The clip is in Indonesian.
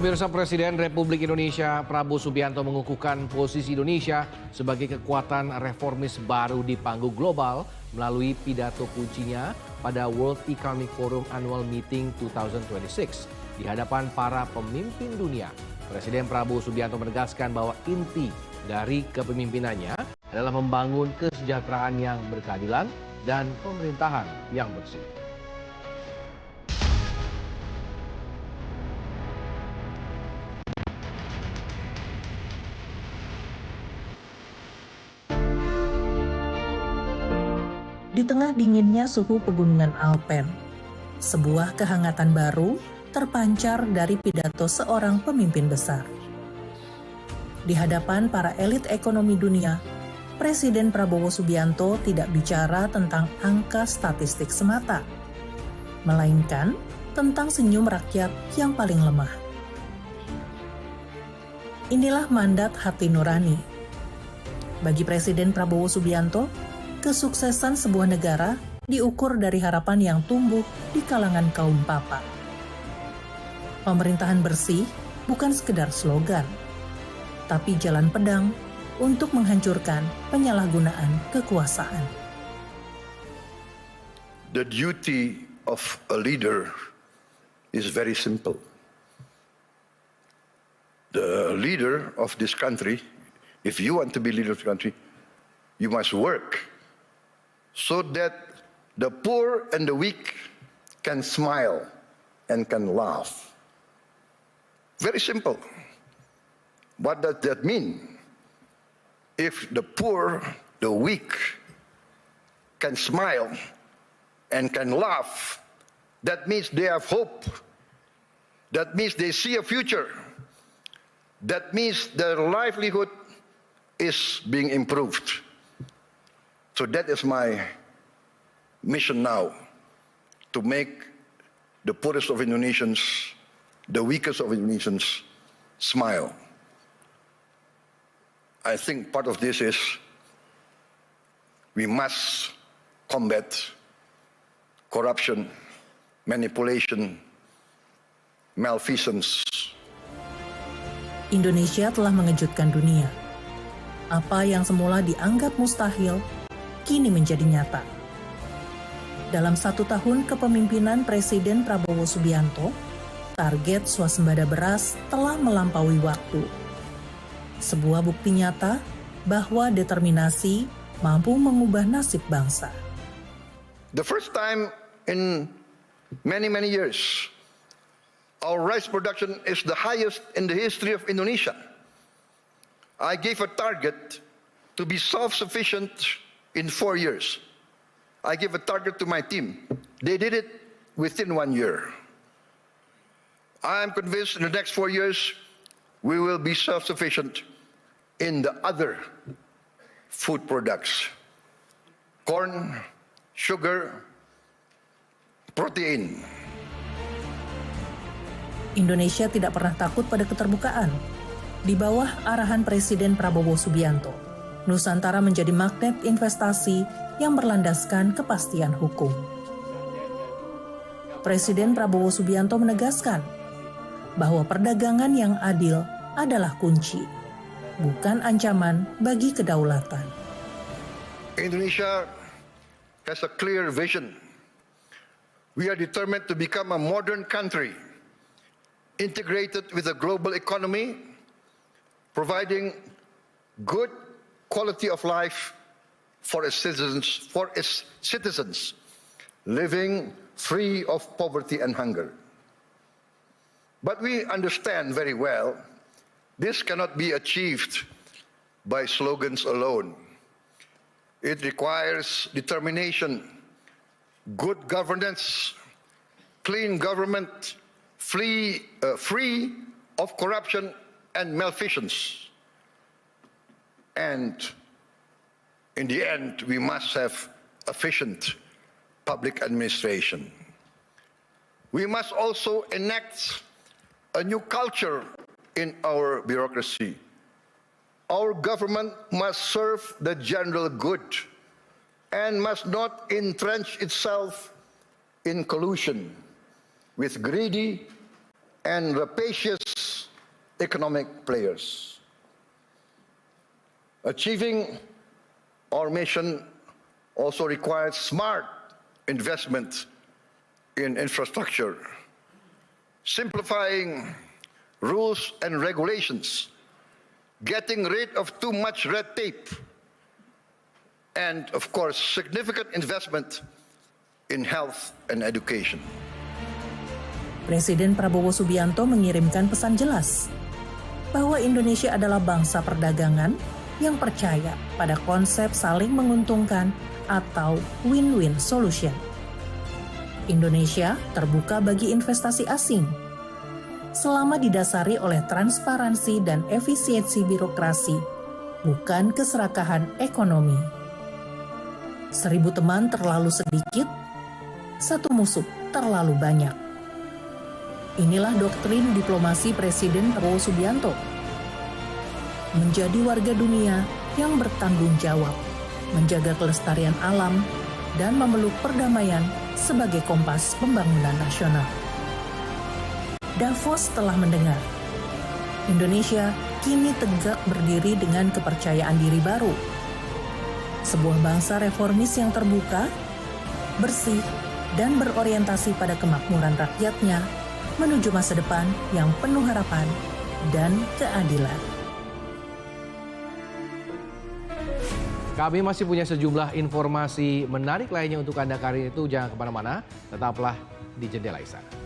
Pemirsa, Presiden Republik Indonesia Prabowo Subianto mengukuhkan posisi Indonesia sebagai kekuatan reformis baru di panggung global melalui pidato kuncinya pada World Economic Forum Annual Meeting 2026. Di hadapan para pemimpin dunia, Presiden Prabowo Subianto menegaskan bahwa inti dari kepemimpinannya adalah membangun kesejahteraan yang berkeadilan dan pemerintahan yang bersih. Di tengah dinginnya suhu pegunungan Alpen, sebuah kehangatan baru terpancar dari pidato seorang pemimpin besar. Di hadapan para elit ekonomi dunia, Presiden Prabowo Subianto tidak bicara tentang angka statistik semata, melainkan tentang senyum rakyat yang paling lemah. Inilah mandat hati nurani. Bagi Presiden Prabowo Subianto, kesuksesan sebuah negara diukur dari harapan yang tumbuh di kalangan kaum papa. Pemerintahan bersih bukan sekedar slogan, tapi jalan pedang untuk menghancurkan penyalahgunaan kekuasaan. The duty of a leader is very simple. The leader of this country, if you want to be leader of the country, you must work so that the poor and the weak can smile and can laugh. Very simple. What does that mean? If the poor, the weak can smile and can laugh, that means they have hope. That means they see a future. That means their livelihood is being improved. So that is my mission now, to make the poorest of Indonesians, the weakest of Indonesians, smile. I think part of this is we must combat corruption, manipulation, malfeasance. Indonesia telah mengejutkan dunia. Apa yang semula dianggap mustahil kini menjadi nyata. Dalam 1 tahun kepemimpinan Presiden Prabowo Subianto, target swasembada beras telah melampaui waktu. Sebuah bukti nyata bahwa determinasi mampu mengubah nasib bangsa. The first time in many years, our rice production is the highest in the history of Indonesia. I gave a target to be self-sufficient in 4 years. I gave a target to my team. They did it within 1 year. I am convinced in the next 4 years, we will be self-sufficient in the other food products. Corn, sugar, protein. Indonesia tidak pernah takut pada keterbukaan. Di bawah arahan Presiden Prabowo Subianto, Nusantara menjadi magnet investasi yang berlandaskan kepastian hukum. Presiden Prabowo Subianto menegaskan bahwa perdagangan yang adil adalah kunci, bukan ancaman bagi kedaulatan. Indonesia has a clear vision. We are determined to become a modern country, integrated with a global economy, providing good quality of life for its citizens, living free of poverty and hunger. But we understand very well this cannot be achieved by slogans alone. It requires determination, good governance, clean government, free of corruption and malfeasance. And in the end, we must have efficient public administration. We must also enact a new culture in our bureaucracy. Our government must serve the general good and must not entrench itself in collusion with greedy and rapacious economic players. Achieving our mission also requires smart investment in infrastructure, simplifying rules and regulations, getting rid of too much red tape, and of course, significant investment in health and education. Presiden Prabowo Subianto mengirimkan pesan jelas bahwa Indonesia adalah bangsa perdagangan yang percaya pada konsep saling menguntungkan atau win-win solution. Indonesia terbuka bagi investasi asing selama didasari oleh transparansi dan efisiensi birokrasi, bukan keserakahan ekonomi. 1000 teman terlalu sedikit, satu musuh terlalu banyak. Inilah doktrin diplomasi Presiden Prabowo Subianto. Menjadi warga dunia yang bertanggung jawab, menjaga kelestarian alam, dan memeluk perdamaian sebagai kompas pembangunan nasional. Davos telah mendengar. Indonesia kini tegak berdiri dengan kepercayaan diri baru. Sebuah bangsa reformis yang terbuka, bersih, dan berorientasi pada kemakmuran rakyatnya menuju masa depan yang penuh harapan dan keadilan. Kami masih punya sejumlah informasi menarik lainnya untuk Anda kali itu. Jangan kemana-mana, tetaplah di Jendela Istana.